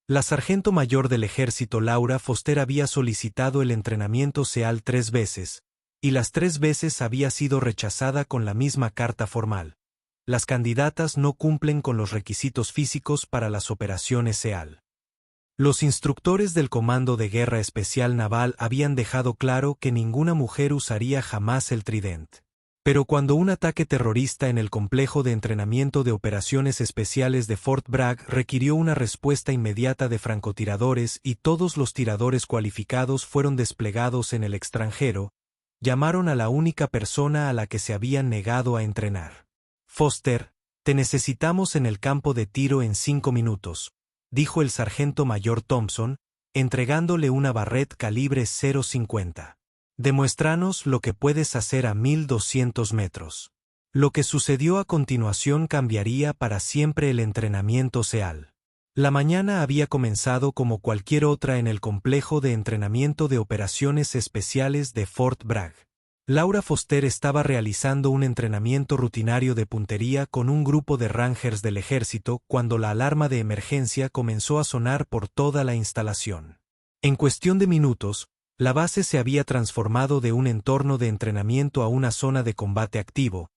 La sargento mayor del ejército Laura Foster había solicitado el entrenamiento SEAL 3 veces, y las 3 veces había sido rechazada con la misma carta formal. Las candidatas no cumplen con los requisitos físicos para las operaciones SEAL. Los instructores del Comando de Guerra Especial Naval habían dejado claro que ninguna mujer usaría jamás el Trident. Pero cuando un ataque terrorista en el complejo de entrenamiento de operaciones especiales de Fort Bragg requirió una respuesta inmediata de francotiradores y todos los tiradores cualificados fueron desplegados en el extranjero, llamaron a la única persona a la que se habían negado a entrenar. Foster, te necesitamos en el campo de tiro en 5 minutos. Dijo el sargento mayor Thompson, entregándole una Barrett calibre .50. Demuéstranos lo que puedes hacer a 1200 metros. Lo que sucedió a continuación cambiaría para siempre el entrenamiento SEAL. La mañana había comenzado como cualquier otra en el complejo de entrenamiento de operaciones especiales de Fort Bragg. Laura Foster estaba realizando un entrenamiento rutinario de puntería con un grupo de Rangers del ejército cuando la alarma de emergencia comenzó a sonar por toda la instalación. En cuestión de minutos, la base se había transformado de un entorno de entrenamiento a una zona de combate activo,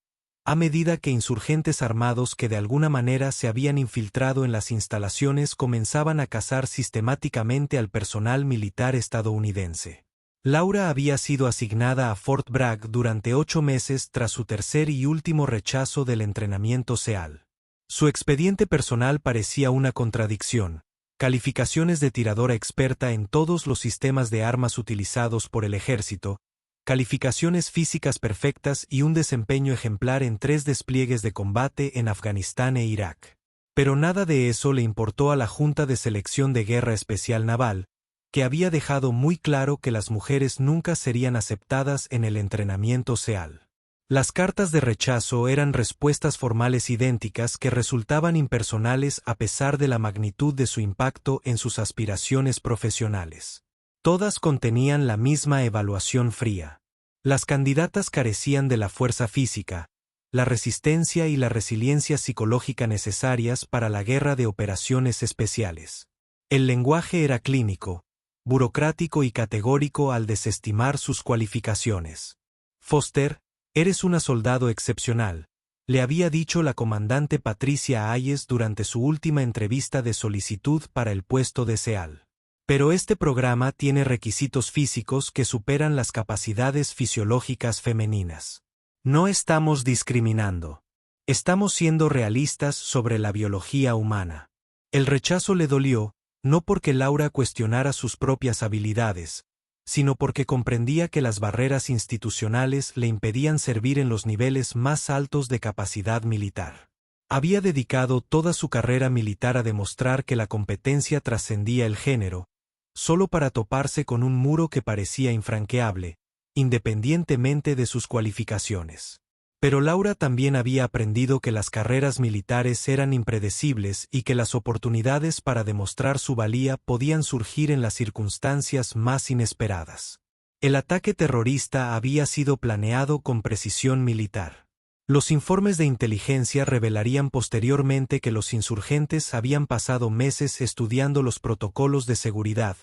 a medida que insurgentes armados que de alguna manera se habían infiltrado en las instalaciones comenzaban a cazar sistemáticamente al personal militar estadounidense. Laura había sido asignada a Fort Bragg durante 8 meses tras su tercer y último rechazo del entrenamiento SEAL. Su expediente personal parecía una contradicción: calificaciones de tiradora experta en todos los sistemas de armas utilizados por el ejército, calificaciones físicas perfectas y un desempeño ejemplar en 3 despliegues de combate en Afganistán e Irak. Pero nada de eso le importó a la Junta de Selección de Guerra Especial Naval, que había dejado muy claro que las mujeres nunca serían aceptadas en el entrenamiento SEAL. Las cartas de rechazo eran respuestas formales idénticas que resultaban impersonales a pesar de la magnitud de su impacto en sus aspiraciones profesionales. Todas contenían la misma evaluación fría. Las candidatas carecían de la fuerza física, la resistencia y la resiliencia psicológica necesarias para la guerra de operaciones especiales. El lenguaje era clínico, burocrático y categórico al desestimar sus cualificaciones. Foster, eres una soldado excepcional, le había dicho la comandante Patricia Hayes durante su última entrevista de solicitud para el puesto de SEAL. Pero este programa tiene requisitos físicos que superan las capacidades fisiológicas femeninas. No estamos discriminando. Estamos siendo realistas sobre la biología humana. El rechazo le dolió, no porque Laura cuestionara sus propias habilidades, sino porque comprendía que las barreras institucionales le impedían servir en los niveles más altos de capacidad militar. Había dedicado toda su carrera militar a demostrar que la competencia trascendía el género, solo para toparse con un muro que parecía infranqueable, independientemente de sus cualificaciones. Pero Laura también había aprendido que las carreras militares eran impredecibles y que las oportunidades para demostrar su valía podían surgir en las circunstancias más inesperadas. El ataque terrorista había sido planeado con precisión militar. Los informes de inteligencia revelarían posteriormente que los insurgentes habían pasado meses estudiando los protocolos de seguridad,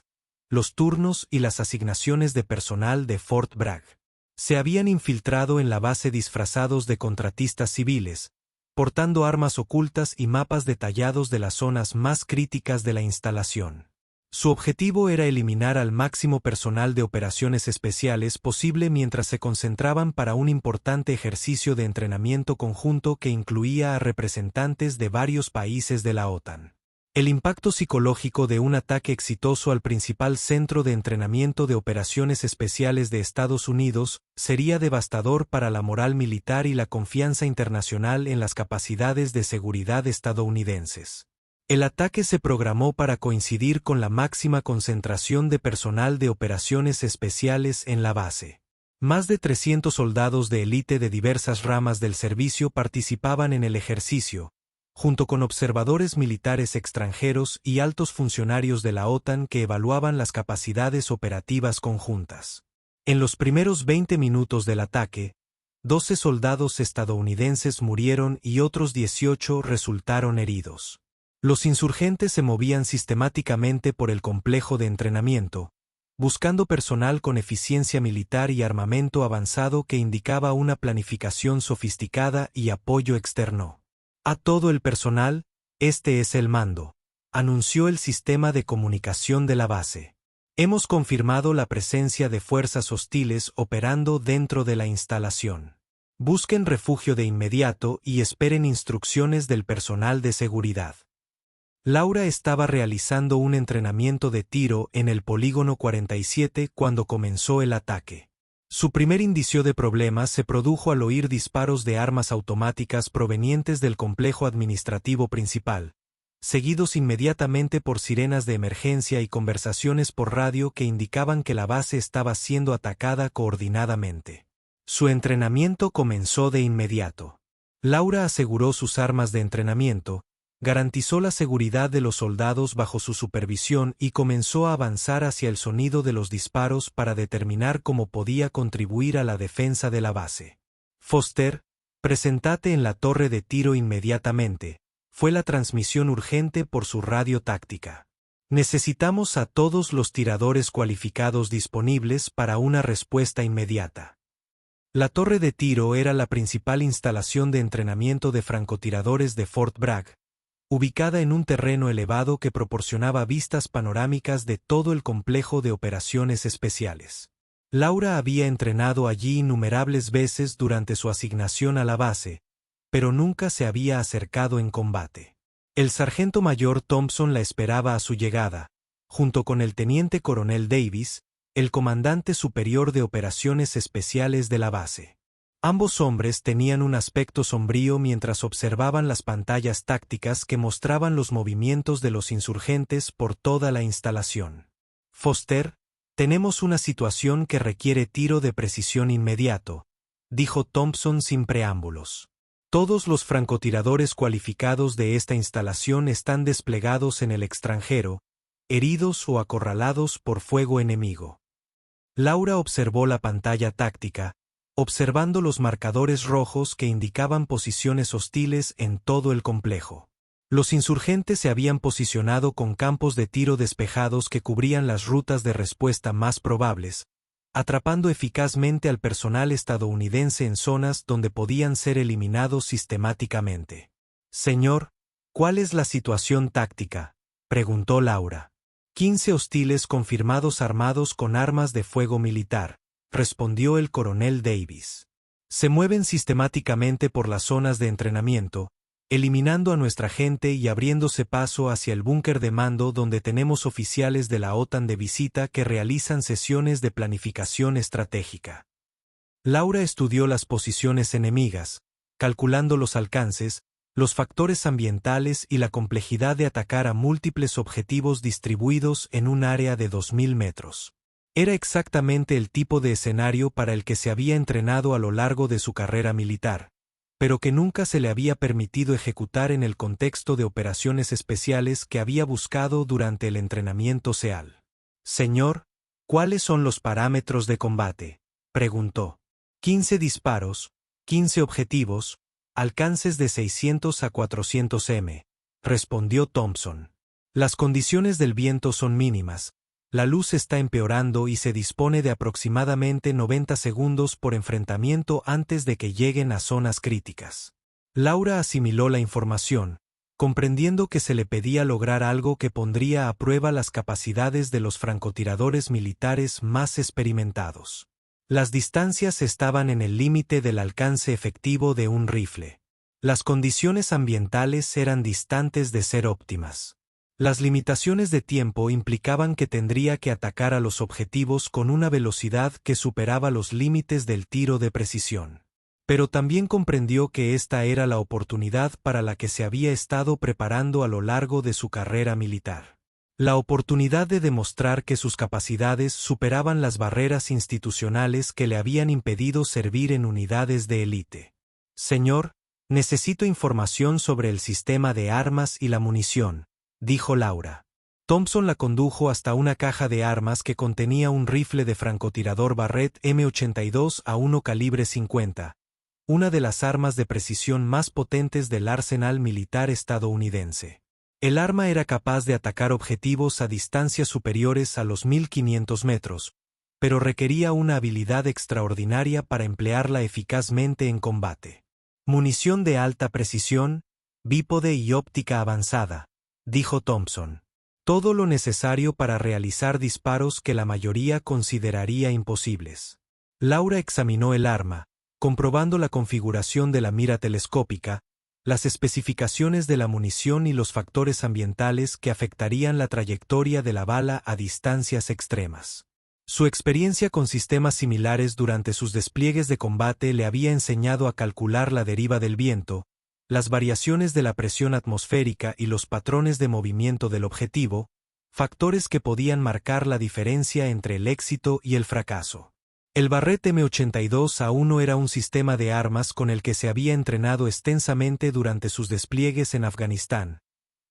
los turnos y las asignaciones de personal de Fort Bragg. Se habían infiltrado en la base disfrazados de contratistas civiles, portando armas ocultas y mapas detallados de las zonas más críticas de la instalación. Su objetivo era eliminar al máximo personal de operaciones especiales posible mientras se concentraban para un importante ejercicio de entrenamiento conjunto que incluía a representantes de varios países de la OTAN. El impacto psicológico de un ataque exitoso al principal centro de entrenamiento de operaciones especiales de Estados Unidos sería devastador para la moral militar y la confianza internacional en las capacidades de seguridad estadounidenses. El ataque se programó para coincidir con la máxima concentración de personal de operaciones especiales en la base. Más de 300 soldados de élite de diversas ramas del servicio participaban en el ejercicio, junto con observadores militares extranjeros y altos funcionarios de la OTAN que evaluaban las capacidades operativas conjuntas. En los primeros 20 minutos del ataque, 12 soldados estadounidenses murieron y otros 18 resultaron heridos. Los insurgentes se movían sistemáticamente por el complejo de entrenamiento, buscando personal con eficiencia militar y armamento avanzado que indicaba una planificación sofisticada y apoyo externo. A todo el personal, este es el mando, anunció el sistema de comunicación de la base. Hemos confirmado la presencia de fuerzas hostiles operando dentro de la instalación. Busquen refugio de inmediato y esperen instrucciones del personal de seguridad. Laura estaba realizando un entrenamiento de tiro en el polígono 47 cuando comenzó el ataque. Su primer indicio de problemas se produjo al oír disparos de armas automáticas provenientes del complejo administrativo principal, seguidos inmediatamente por sirenas de emergencia y conversaciones por radio que indicaban que la base estaba siendo atacada coordinadamente. Su entrenamiento comenzó de inmediato. Laura aseguró sus armas de entrenamiento, garantizó la seguridad de los soldados bajo su supervisión y comenzó a avanzar hacia el sonido de los disparos para determinar cómo podía contribuir a la defensa de la base. Foster, presentate en la torre de tiro inmediatamente, fue la transmisión urgente por su radio táctica. Necesitamos a todos los tiradores cualificados disponibles para una respuesta inmediata. La torre de tiro era la principal instalación de entrenamiento de francotiradores de Fort Bragg, ubicada en un terreno elevado que proporcionaba vistas panorámicas de todo el complejo de operaciones especiales. Laura había entrenado allí innumerables veces durante su asignación a la base, pero nunca se había acercado en combate. El sargento mayor Thompson la esperaba a su llegada, junto con el teniente coronel Davis, el comandante superior de operaciones especiales de la base. Ambos hombres tenían un aspecto sombrío mientras observaban las pantallas tácticas que mostraban los movimientos de los insurgentes por toda la instalación. Foster, tenemos una situación que requiere tiro de precisión inmediato, dijo Thompson sin preámbulos. Todos los francotiradores cualificados de esta instalación están desplegados en el extranjero, heridos o acorralados por fuego enemigo. Laura observó la pantalla táctica, observando los marcadores rojos que indicaban posiciones hostiles en todo el complejo. Los insurgentes se habían posicionado con campos de tiro despejados que cubrían las rutas de respuesta más probables, atrapando eficazmente al personal estadounidense en zonas donde podían ser eliminados sistemáticamente. Señor, ¿cuál es la situación táctica?, preguntó Laura. 15 hostiles confirmados armados con armas de fuego militar, respondió el coronel Davis. Se mueven sistemáticamente por las zonas de entrenamiento, eliminando a nuestra gente y abriéndose paso hacia el búnker de mando donde tenemos oficiales de la OTAN de visita que realizan sesiones de planificación estratégica. Laura estudió las posiciones enemigas, calculando los alcances, los factores ambientales y la complejidad de atacar a múltiples objetivos distribuidos en un área de 2000 metros. Era exactamente el tipo de escenario para el que se había entrenado a lo largo de su carrera militar, pero que nunca se le había permitido ejecutar en el contexto de operaciones especiales que había buscado durante el entrenamiento SEAL. Señor, ¿cuáles son los parámetros de combate?, preguntó. 15 disparos, 15 objetivos, alcances de 600 a 400 m, respondió Thompson. Las condiciones del viento son mínimas. La luz está empeorando y se dispone de aproximadamente 90 segundos por enfrentamiento antes de que lleguen a zonas críticas. Laura asimiló la información, comprendiendo que se le pedía lograr algo que pondría a prueba las capacidades de los francotiradores militares más experimentados. Las distancias estaban en el límite del alcance efectivo de un rifle. Las condiciones ambientales eran distantes de ser óptimas. Las limitaciones de tiempo implicaban que tendría que atacar a los objetivos con una velocidad que superaba los límites del tiro de precisión. Pero también comprendió que esta era la oportunidad para la que se había estado preparando a lo largo de su carrera militar. La oportunidad de demostrar que sus capacidades superaban las barreras institucionales que le habían impedido servir en unidades de élite. Señor, necesito información sobre el sistema de armas y la munición, dijo Laura. Thompson la condujo hasta una caja de armas que contenía un rifle de francotirador Barrett M82 a 1 calibre 50, una de las armas de precisión más potentes del arsenal militar estadounidense. El arma era capaz de atacar objetivos a distancias superiores a los 1500 metros, pero requería una habilidad extraordinaria para emplearla eficazmente en combate. Munición de alta precisión, bípode y óptica avanzada, dijo Thompson. Todo lo necesario para realizar disparos que la mayoría consideraría imposibles. Laura examinó el arma, comprobando la configuración de la mira telescópica, las especificaciones de la munición y los factores ambientales que afectarían la trayectoria de la bala a distancias extremas. Su experiencia con sistemas similares durante sus despliegues de combate le había enseñado a calcular la deriva del viento, las variaciones de la presión atmosférica y los patrones de movimiento del objetivo, factores que podían marcar la diferencia entre el éxito y el fracaso. El Barrett M82A1 era un sistema de armas con el que se había entrenado extensamente durante sus despliegues en Afganistán,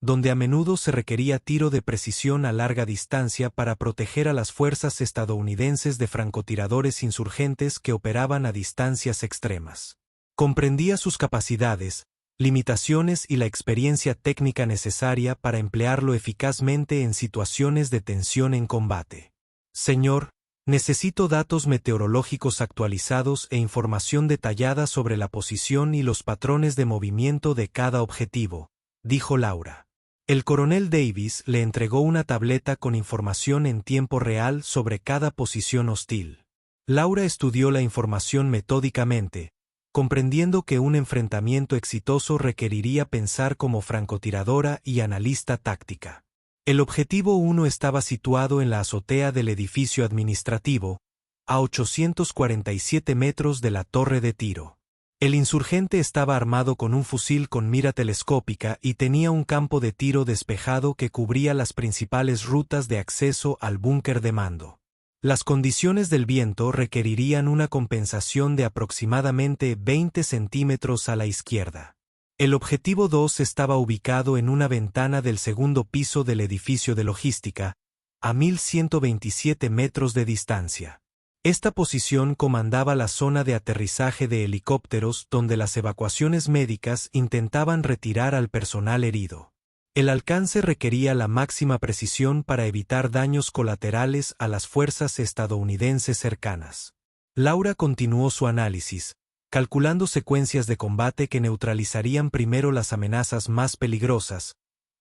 donde a menudo se requería tiro de precisión a larga distancia para proteger a las fuerzas estadounidenses de francotiradores insurgentes que operaban a distancias extremas. Comprendía sus capacidades, limitaciones y la experiencia técnica necesaria para emplearlo eficazmente en situaciones de tensión en combate. Señor, necesito datos meteorológicos actualizados e información detallada sobre la posición y los patrones de movimiento de cada objetivo, dijo Laura. El coronel Davis le entregó una tableta con información en tiempo real sobre cada posición hostil. Laura estudió la información metódicamente, comprendiendo que un enfrentamiento exitoso requeriría pensar como francotiradora y analista táctica. El objetivo 1 estaba situado en la azotea del edificio administrativo, a 847 metros de la torre de tiro. El insurgente estaba armado con un fusil con mira telescópica y tenía un campo de tiro despejado que cubría las principales rutas de acceso al búnker de mando. Las condiciones del viento requerirían una compensación de aproximadamente 20 centímetros a la izquierda. El objetivo 2 estaba ubicado en una ventana del segundo piso del edificio de logística, a 1127 metros de distancia. Esta posición comandaba la zona de aterrizaje de helicópteros donde las evacuaciones médicas intentaban retirar al personal herido. El alcance requería la máxima precisión para evitar daños colaterales a las fuerzas estadounidenses cercanas. Laura continuó su análisis, calculando secuencias de combate que neutralizarían primero las amenazas más peligrosas,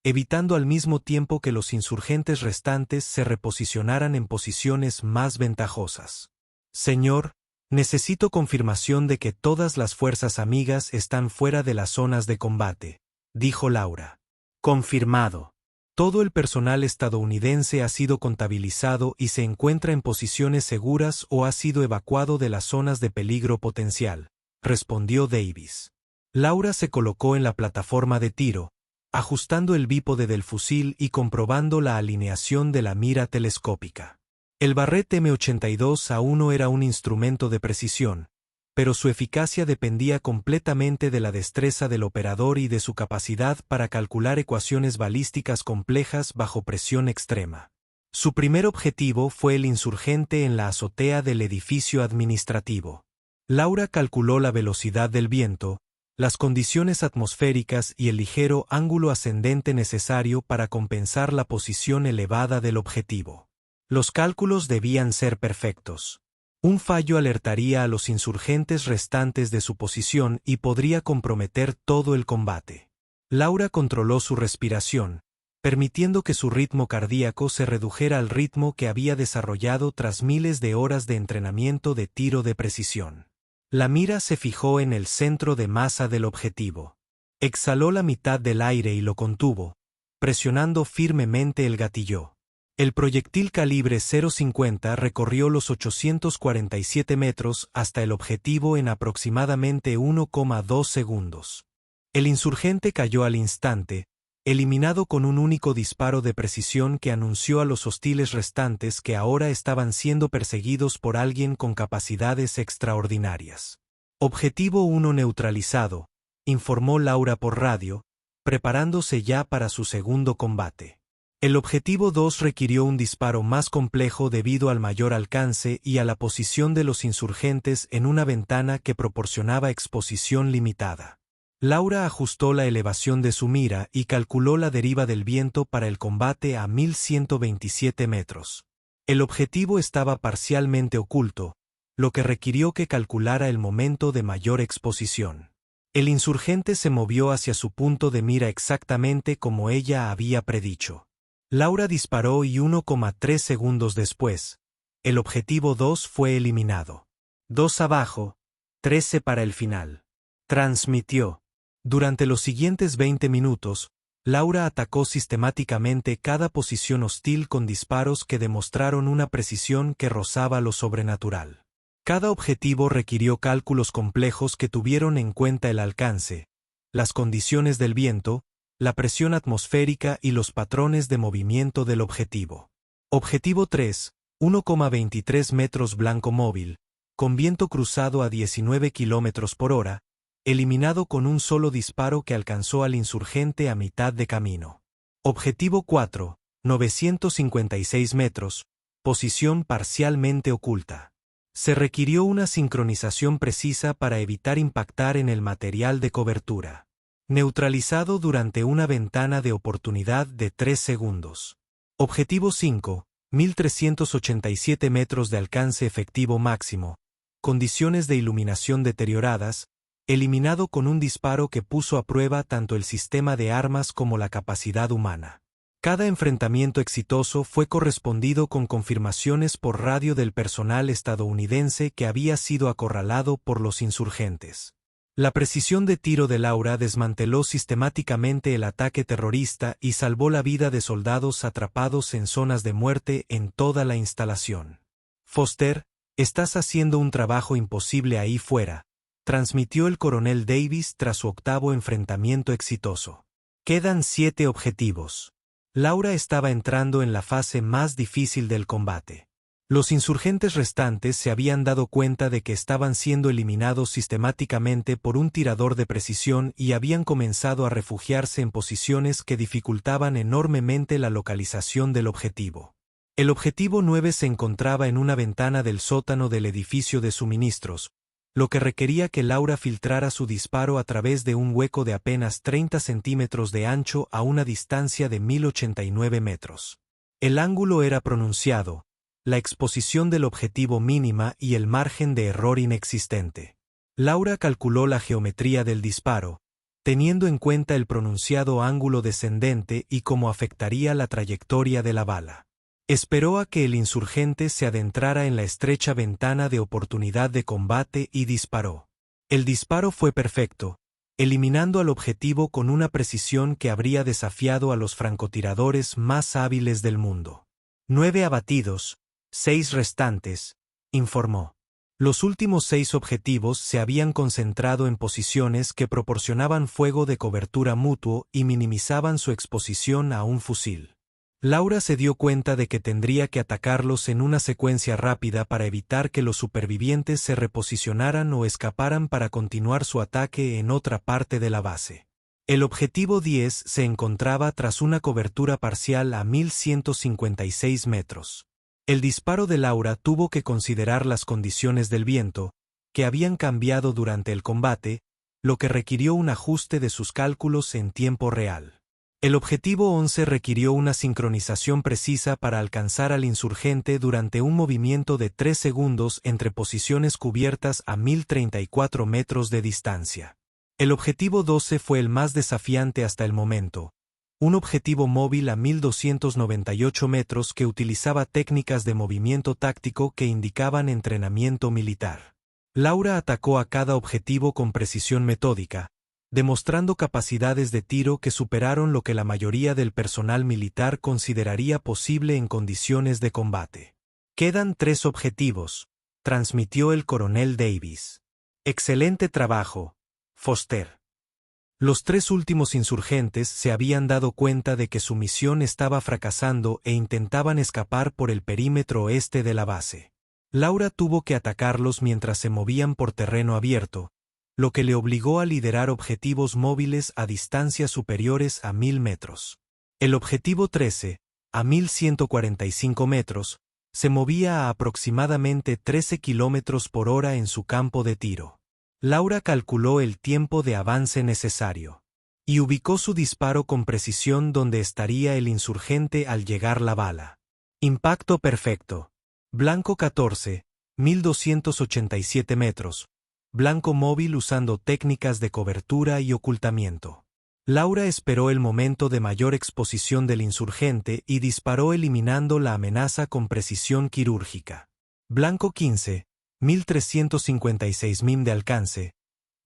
evitando al mismo tiempo que los insurgentes restantes se reposicionaran en posiciones más ventajosas. Señor, necesito confirmación de que todas las fuerzas amigas están fuera de las zonas de combate, dijo Laura. Confirmado. Todo el personal estadounidense ha sido contabilizado y se encuentra en posiciones seguras o ha sido evacuado de las zonas de peligro potencial, respondió Davis. Laura se colocó en la plataforma de tiro, ajustando el bípode del fusil y comprobando la alineación de la mira telescópica. El Barrett M82A1 era un instrumento de precisión, pero su eficacia dependía completamente de la destreza del operador y de su capacidad para calcular ecuaciones balísticas complejas bajo presión extrema. Su primer objetivo fue el insurgente en la azotea del edificio administrativo. Laura calculó la velocidad del viento, las condiciones atmosféricas y el ligero ángulo ascendente necesario para compensar la posición elevada del objetivo. Los cálculos debían ser perfectos. Un fallo alertaría a los insurgentes restantes de su posición y podría comprometer todo el combate. Laura controló su respiración, permitiendo que su ritmo cardíaco se redujera al ritmo que había desarrollado tras miles de horas de entrenamiento de tiro de precisión. La mira se fijó en el centro de masa del objetivo. Exhaló la mitad del aire y lo contuvo, presionando firmemente el gatillo. El proyectil calibre .50 recorrió los 847 metros hasta el objetivo en aproximadamente 1,2 segundos. El insurgente cayó al instante, eliminado con un único disparo de precisión que anunció a los hostiles restantes que ahora estaban siendo perseguidos por alguien con capacidades extraordinarias. Objetivo 1 neutralizado, informó Laura por radio, preparándose ya para su segundo combate. El objetivo 2 requirió un disparo más complejo debido al mayor alcance y a la posición de los insurgentes en una ventana que proporcionaba exposición limitada. Laura ajustó la elevación de su mira y calculó la deriva del viento para el combate a 1127 metros. El objetivo estaba parcialmente oculto, lo que requirió que calculara el momento de mayor exposición. El insurgente se movió hacia su punto de mira exactamente como ella había predicho. Laura disparó y 1,3 segundos después, el objetivo 2 fue eliminado. 2 abajo, 13 para el final. Transmitió. Durante los siguientes 20 minutos, Laura atacó sistemáticamente cada posición hostil con disparos que demostraron una precisión que rozaba lo sobrenatural. Cada objetivo requirió cálculos complejos que tuvieron en cuenta el alcance, las condiciones del viento, la presión atmosférica y los patrones de movimiento del objetivo. Objetivo 3, 1,23 metros blanco móvil, con viento cruzado a 19 km por hora, eliminado con un solo disparo que alcanzó al insurgente a mitad de camino. Objetivo 4, 956 metros, posición parcialmente oculta. Se requirió una sincronización precisa para evitar impactar en el material de cobertura. Neutralizado durante una ventana de oportunidad de 3 segundos. Objetivo 5, 1387 metros de alcance efectivo máximo, condiciones de iluminación deterioradas, eliminado con un disparo que puso a prueba tanto el sistema de armas como la capacidad humana. Cada enfrentamiento exitoso fue correspondido con confirmaciones por radio del personal estadounidense que había sido acorralado por los insurgentes. La precisión de tiro de Laura desmanteló sistemáticamente el ataque terrorista y salvó la vida de soldados atrapados en zonas de muerte en toda la instalación. Foster, estás haciendo un trabajo imposible ahí fuera, transmitió el coronel Davis tras su octavo enfrentamiento exitoso. Quedan 7 objetivos. Laura estaba entrando en la fase más difícil del combate. Los insurgentes restantes se habían dado cuenta de que estaban siendo eliminados sistemáticamente por un tirador de precisión y habían comenzado a refugiarse en posiciones que dificultaban enormemente la localización del objetivo. El objetivo 9 se encontraba en una ventana del sótano del edificio de suministros, lo que requería que Laura filtrara su disparo a través de un hueco de apenas 30 centímetros de ancho a una distancia de 1089 metros. El ángulo era pronunciado, la exposición del objetivo mínima y el margen de error inexistente. Laura calculó la geometría del disparo, teniendo en cuenta el pronunciado ángulo descendente y cómo afectaría la trayectoria de la bala. Esperó a que el insurgente se adentrara en la estrecha ventana de oportunidad de combate y disparó. El disparo fue perfecto, eliminando al objetivo con una precisión que habría desafiado a los francotiradores más hábiles del mundo. 9 abatidos, 6 restantes, informó. Los últimos 6 objetivos se habían concentrado en posiciones que proporcionaban fuego de cobertura mutuo y minimizaban su exposición a un fusil. Laura se dio cuenta de que tendría que atacarlos en una secuencia rápida para evitar que los supervivientes se reposicionaran o escaparan para continuar su ataque en otra parte de la base. El objetivo 10 se encontraba tras una cobertura parcial a 1156 metros. El disparo de Laura tuvo que considerar las condiciones del viento, que habían cambiado durante el combate, lo que requirió un ajuste de sus cálculos en tiempo real. El objetivo 11 requirió una sincronización precisa para alcanzar al insurgente durante un movimiento de 3 segundos entre posiciones cubiertas a 1034 metros de distancia. El objetivo 12 fue el más desafiante hasta el momento, un objetivo móvil a 1298 metros que utilizaba técnicas de movimiento táctico que indicaban entrenamiento militar. Laura atacó a cada objetivo con precisión metódica, demostrando capacidades de tiro que superaron lo que la mayoría del personal militar consideraría posible en condiciones de combate. Quedan 3 objetivos, transmitió el coronel Davis. Excelente trabajo, Foster. Los 3 últimos insurgentes se habían dado cuenta de que su misión estaba fracasando e intentaban escapar por el perímetro oeste de la base. Laura tuvo que atacarlos mientras se movían por terreno abierto, lo que le obligó a liderar objetivos móviles a distancias superiores a 1000 metros. El objetivo 13, a 1145 metros, se movía a aproximadamente 13 km por hora en su campo de tiro. Laura calculó el tiempo de avance necesario y ubicó su disparo con precisión donde estaría el insurgente al llegar la bala. Impacto perfecto. Blanco 14, 1287 metros. Blanco móvil usando técnicas de cobertura y ocultamiento. Laura esperó el momento de mayor exposición del insurgente y disparó eliminando la amenaza con precisión quirúrgica. Blanco 15, 1356 mm de alcance.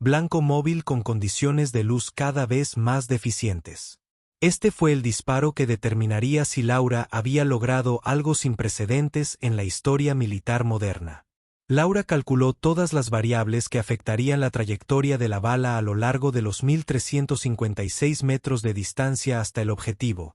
Blanco móvil con condiciones de luz cada vez más deficientes. Este fue el disparo que determinaría si Laura había logrado algo sin precedentes en la historia militar moderna. Laura calculó todas las variables que afectarían la trayectoria de la bala a lo largo de los 1356 metros de distancia hasta el objetivo,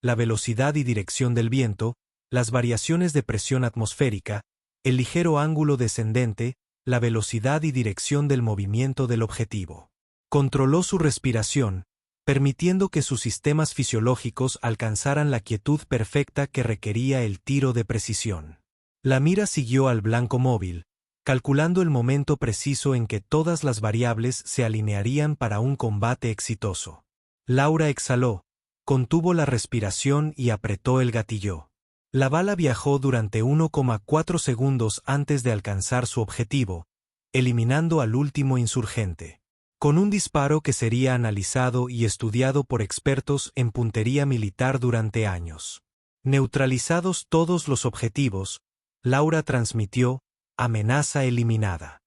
la velocidad y dirección del viento, las variaciones de presión atmosférica, el ligero ángulo descendente, la velocidad y dirección del movimiento del objetivo. Controló su respiración, permitiendo que sus sistemas fisiológicos alcanzaran la quietud perfecta que requería el tiro de precisión. La mira siguió al blanco móvil, calculando el momento preciso en que todas las variables se alinearían para un combate exitoso. Laura exhaló, contuvo la respiración y apretó el gatillo. La bala viajó durante 1,4 segundos antes de alcanzar su objetivo, eliminando al último insurgente. Con un disparo que sería analizado y estudiado por expertos en puntería militar durante años. Neutralizados todos los objetivos, Laura transmitió: amenaza eliminada.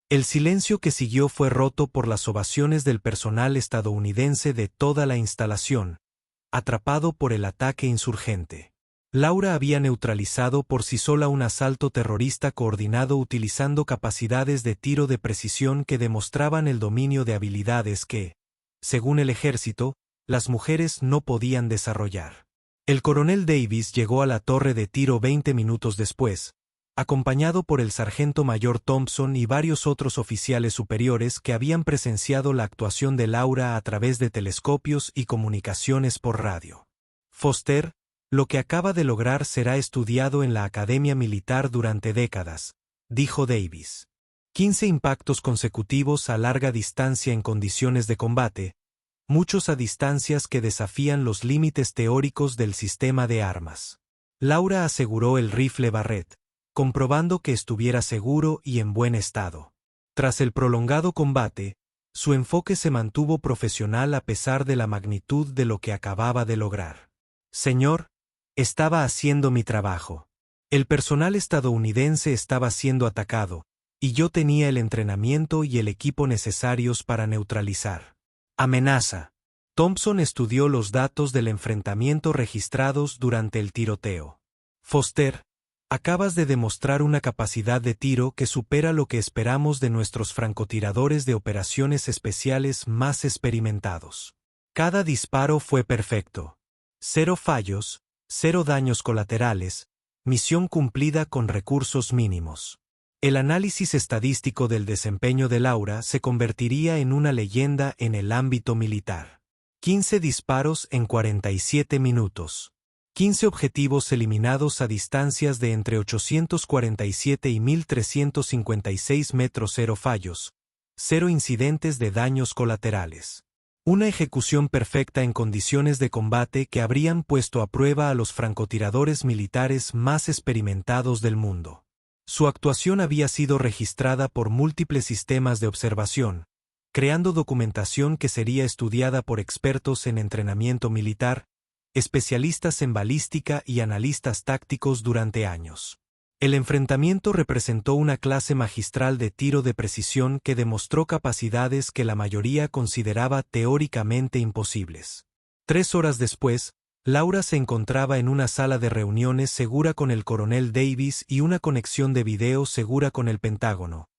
El silencio que siguió fue roto por las ovaciones del personal estadounidense de toda la instalación, atrapado por el ataque insurgente. Laura había neutralizado por sí sola un asalto terrorista coordinado utilizando capacidades de tiro de precisión que demostraban el dominio de habilidades que, según el ejército, las mujeres no podían desarrollar. El coronel Davis llegó a la torre de tiro 20 minutos después, acompañado por el sargento mayor Thompson y varios otros oficiales superiores que habían presenciado la actuación de Laura a través de telescopios y comunicaciones por radio. Foster, lo que acaba de lograr será estudiado en la Academia Militar durante décadas, dijo Davis. 15 impactos consecutivos a larga distancia en condiciones de combate, muchos a distancias que desafían los límites teóricos del sistema de armas. Laura aseguró el rifle Barrett, comprobando que estuviera seguro y en buen estado. Tras el prolongado combate, su enfoque se mantuvo profesional a pesar de la magnitud de lo que acababa de lograr. Señor, estaba haciendo mi trabajo. El personal estadounidense estaba siendo atacado, y yo tenía el entrenamiento y el equipo necesarios para neutralizar. Amenaza. Thompson estudió los datos del enfrentamiento registrados durante el tiroteo. Foster, acabas de demostrar una capacidad de tiro que supera lo que esperamos de nuestros francotiradores de operaciones especiales más experimentados. Cada disparo fue perfecto. 0 fallos, 0 daños colaterales, misión cumplida con recursos mínimos. El análisis estadístico del desempeño de Laura se convertiría en una leyenda en el ámbito militar. 15 disparos en 47 minutos. 15 objetivos eliminados a distancias de entre 847 y 1356 metros. 0 fallos. 0 incidentes de daños colaterales. Una ejecución perfecta en condiciones de combate que habrían puesto a prueba a los francotiradores militares más experimentados del mundo. Su actuación había sido registrada por múltiples sistemas de observación, creando documentación que sería estudiada por expertos en entrenamiento militar, especialistas en balística y analistas tácticos durante años. El enfrentamiento representó una clase magistral de tiro de precisión que demostró capacidades que la mayoría consideraba teóricamente imposibles. 3 horas después, Laura se encontraba en una sala de reuniones segura con el coronel Davis y una conexión de video segura con el Pentágono,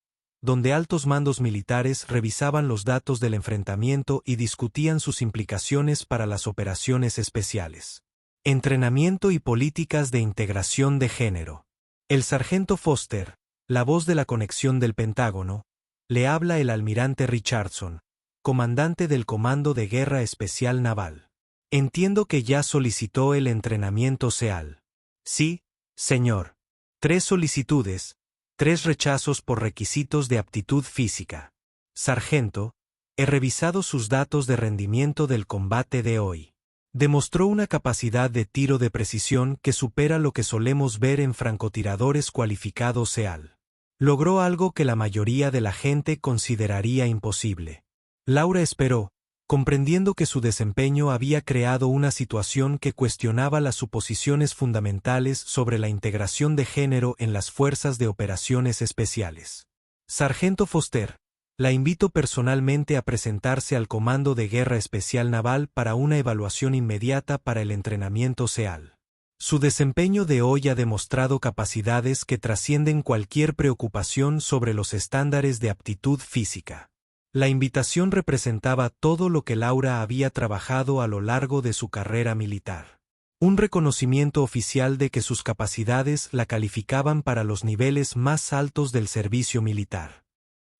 donde altos mandos militares revisaban los datos del enfrentamiento y discutían sus implicaciones para las operaciones especiales. Entrenamiento y políticas de integración de género. El sargento Foster, la voz de la conexión del Pentágono, le habla el almirante Richardson, comandante del Comando de Guerra Especial Naval. Entiendo que ya solicitó el entrenamiento SEAL. Sí, señor. 3 solicitudes, 3 rechazos por requisitos de aptitud física. Sargento, he revisado sus datos de rendimiento del combate de hoy. Demostró una capacidad de tiro de precisión que supera lo que solemos ver en francotiradores cualificados SEAL. Logró algo que la mayoría de la gente consideraría imposible. Laura esperó, comprendiendo que su desempeño había creado una situación que cuestionaba las suposiciones fundamentales sobre la integración de género en las fuerzas de operaciones especiales. Sargento Foster, la invito personalmente a presentarse al Comando de Guerra Especial Naval para una evaluación inmediata para el entrenamiento SEAL. Su desempeño de hoy ha demostrado capacidades que trascienden cualquier preocupación sobre los estándares de aptitud física. La invitación representaba todo lo que Laura había trabajado a lo largo de su carrera militar. Un reconocimiento oficial de que sus capacidades la calificaban para los niveles más altos del servicio militar.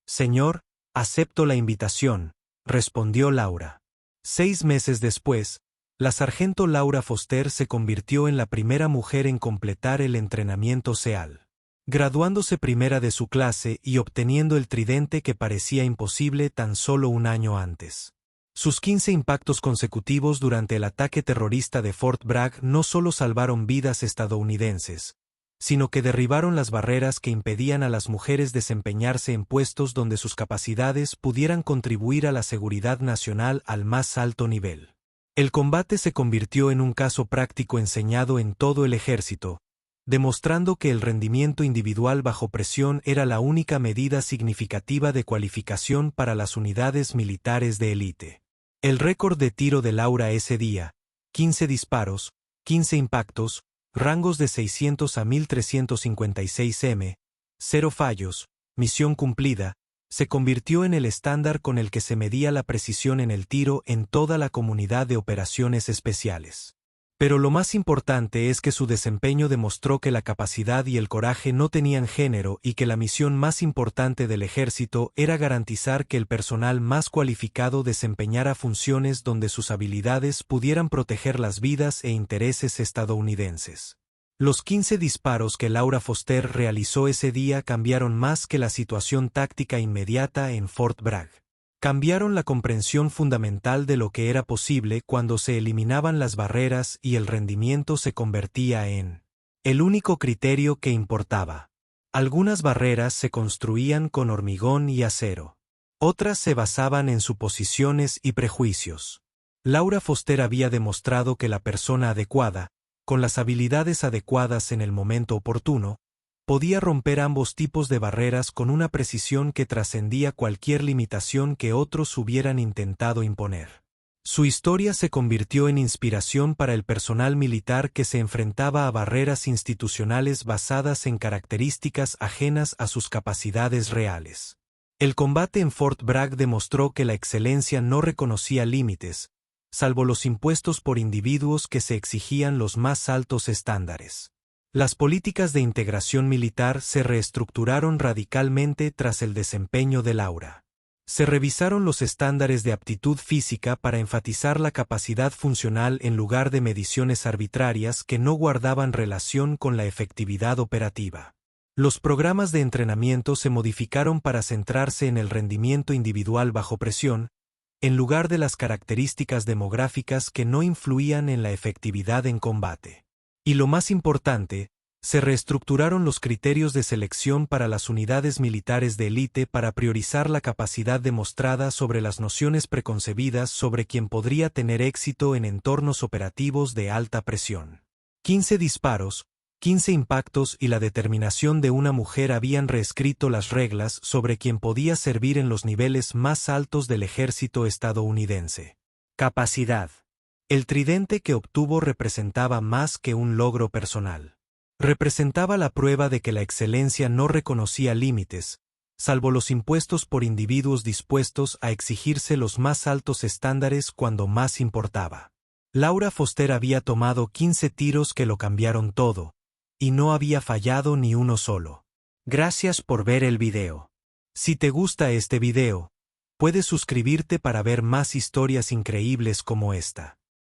Señor, acepto la invitación, respondió Laura. 6 meses después, la sargento Laura Foster se convirtió en la primera mujer en completar el entrenamiento SEAL. Graduándose primera de su clase y obteniendo el tridente que parecía imposible tan solo un año antes. Sus 15 impactos consecutivos durante el ataque terrorista de Fort Bragg no solo salvaron vidas estadounidenses, sino que derribaron las barreras que impedían a las mujeres desempeñarse en puestos donde sus capacidades pudieran contribuir a la seguridad nacional al más alto nivel. El combate se convirtió en un caso práctico enseñado en todo el ejército, demostrando que el rendimiento individual bajo presión era la única medida significativa de cualificación para las unidades militares de élite. El récord de tiro de Laura ese día, 15 disparos, 15 impactos, rangos de 600 a 1356 m, 0 fallos, misión cumplida, se convirtió en el estándar con el que se medía la precisión en el tiro en toda la comunidad de operaciones especiales. Pero lo más importante es que su desempeño demostró que la capacidad y el coraje no tenían género y que la misión más importante del ejército era garantizar que el personal más cualificado desempeñara funciones donde sus habilidades pudieran proteger las vidas e intereses estadounidenses. Los 15 disparos que Laura Foster realizó ese día cambiaron más que la situación táctica inmediata en Fort Bragg. Cambiaron la comprensión fundamental de lo que era posible cuando se eliminaban las barreras y el rendimiento se convertía en el único criterio que importaba. Algunas barreras se construían con hormigón y acero. Otras se basaban en suposiciones y prejuicios. Laura Foster había demostrado que la persona adecuada, con las habilidades adecuadas en el momento oportuno, podía romper ambos tipos de barreras con una precisión que trascendía cualquier limitación que otros hubieran intentado imponer. Su historia se convirtió en inspiración para el personal militar que se enfrentaba a barreras institucionales basadas en características ajenas a sus capacidades reales. El combate en Fort Bragg demostró que la excelencia no reconocía límites, salvo los impuestos por individuos que se exigían los más altos estándares. Las políticas de integración militar se reestructuraron radicalmente tras el desempeño de Laura. Se revisaron los estándares de aptitud física para enfatizar la capacidad funcional en lugar de mediciones arbitrarias que no guardaban relación con la efectividad operativa. Los programas de entrenamiento se modificaron para centrarse en el rendimiento individual bajo presión, en lugar de las características demográficas que no influían en la efectividad en combate. Y lo más importante, se reestructuraron los criterios de selección para las unidades militares de élite para priorizar la capacidad demostrada sobre las nociones preconcebidas sobre quien podría tener éxito en entornos operativos de alta presión. 15 disparos, 15 impactos y la determinación de una mujer habían reescrito las reglas sobre quien podía servir en los niveles más altos del ejército estadounidense. Capacidad. El tridente que obtuvo representaba más que un logro personal. Representaba la prueba de que la excelencia no reconocía límites, salvo los impuestos por individuos dispuestos a exigirse los más altos estándares cuando más importaba. Laura Foster había tomado 15 tiros que lo cambiaron todo, y no había fallado ni uno solo. Gracias por ver el video. Si te gusta este video, puedes suscribirte para ver más historias increíbles como esta.